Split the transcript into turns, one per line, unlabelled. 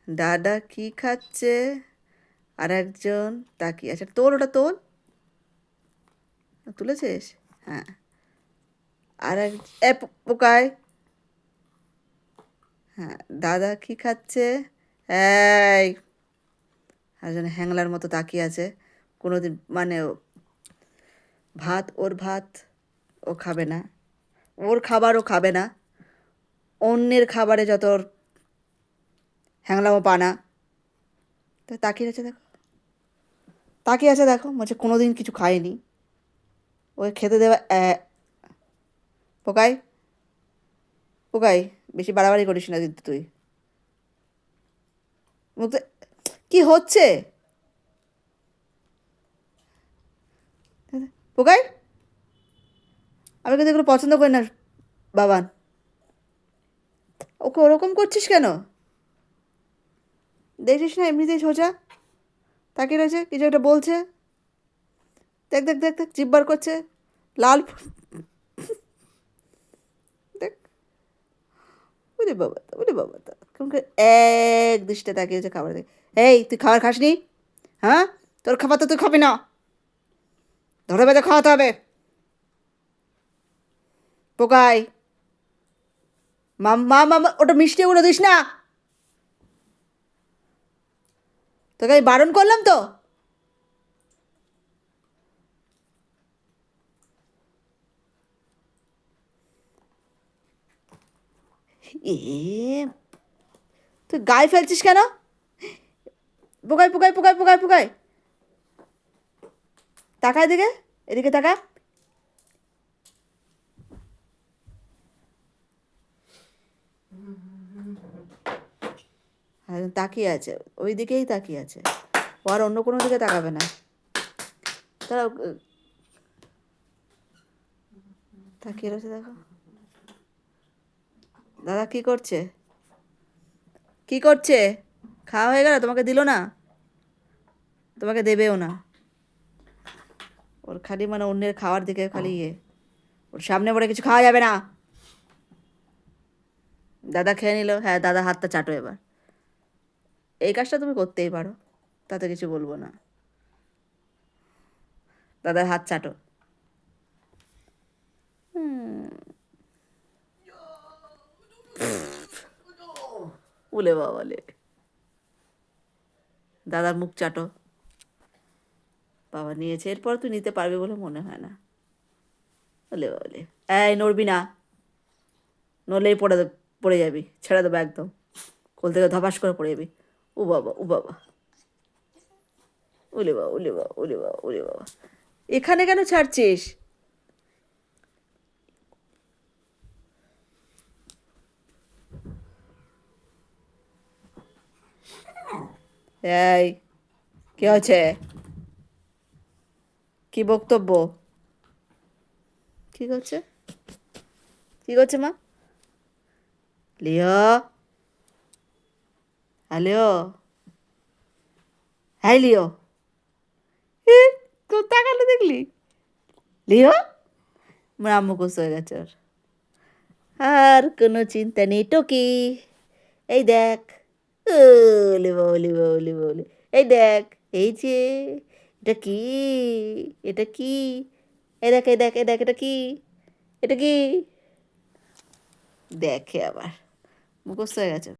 দাদা কি খাচ্ছে আর একজন তাকিয়ে আছে। তোল ওটা তোল, তুলেছিস? হ্যাঁ। আর এক পোকায়। হ্যাঁ, দাদা কি খাচ্ছে? এই একজন হ্যাংলার মতো তাকিয়ে আছে। কোনোদিন মানে ভাত, ওর ভাত ও খাবে না, ওর খাবার ও খাবে না, অন্যের খাবারে যত ওর হ্যাংলামো পানা। তো তাকিয়ে আছে দেখো, তাকিয়ে আছে দেখো, মনে হচ্ছে কোনোদিন কিছু খায়নি। ওকে খেতে দেওয়া। পোকাই, পোকাই, বেশি বাড়াবাড়ি করিস না কিন্তু তুই। মুখ কি হচ্ছে? পোকাই, আমি কিন্তু এগুলো পছন্দ করি না বাবান। ওকে ওরকম করছিস কেন? দেখছিস না এমনিতেই সোজা তাকিয়ে রয়েছে, কিছু একটা বলছে। দেখ দেখ দেখ দেখ, জিভ বার করছে, লাল দেখ। বুঝলি বাবা, বুঝলি বাবা, তা কেমন করে এক দৃষ্টিতে তাকিয়েছে খাবার দেখে। এই তুই খাবার খাসনি? হ্যাঁ, তোর খাবার তো তুই খাবি না, ধরে বেঁধে খাওয়াতে হবে। পোকাই, মাম্মা মামা, ওটা মিষ্টি ওগুলো দিস না। তোকে আমি বারণ করলাম তো। এ তুই গায়ে ফেলছিস কেন? পোকাই পোকাই পোকাই পোকাই পোকাই, তাকা এদিকে, এদিকে তাকা। হ্যাঁ, তাকিয়ে আছে, ওই দিকেই তাকিয়ে আছে, ও আর অন্য কোনো দিকে তাকাবে না। তারা তাকিয়ে রয়েছে দেখো। দাদা কি করছে? কি করছে? খাওয়া হয়ে গেল? তোমাকে দিল না, তোমাকে দেবেও না। ওর খালি মানে অন্যের খাওয়ার দিকে খালি ইয়ে, ওর সামনে পড়ে কিছু খাওয়া যাবে না। দাদা খেয়ে নিল, হ্যাঁ দাদা হাতটা চাটো এবার। এই কাজটা তুমি করতেই পারো, তাতে কিছু বলবো না। দাদার হাত চাটো। উলে বাবালে, দাদার মুখ চাটো। বাবা নিয়েছে, এরপর তুই নিতে পারবি বলে মনে হয় না। বলে বলে, এই নড়বি না, নড়লেই পড়ে যাবি, ছেড়ে দেবো একদম, কোল থেকে ধপাস করে পড়ে যাবি। ও বাবা, ও বাবা, উলে বাবা, উলে বাবা, উলে বাবা, উলে বাবা। এখানে কেন ছাড়ছিস? এই কি হয়েছে? কি বক্তব্য? কি করছে? কি করছে মা? লিও, হ্যালো, হ্যাঁ লিও। তোর তাকালো দেখলি? লিও, আমার মুখস্থ হয়ে গেছে ওর। আর কোনো চিন্তা নেই টকি, এই দেখ। ওলে বাউলি বাউলি বাউলি, এই দেখ, এই যে, এটা কি, এটা কি, এই দেখ এই দেখ এই দেখ, এটা কি, এটা কি, দেখে আবার মুখস্থ হয়ে গেছে।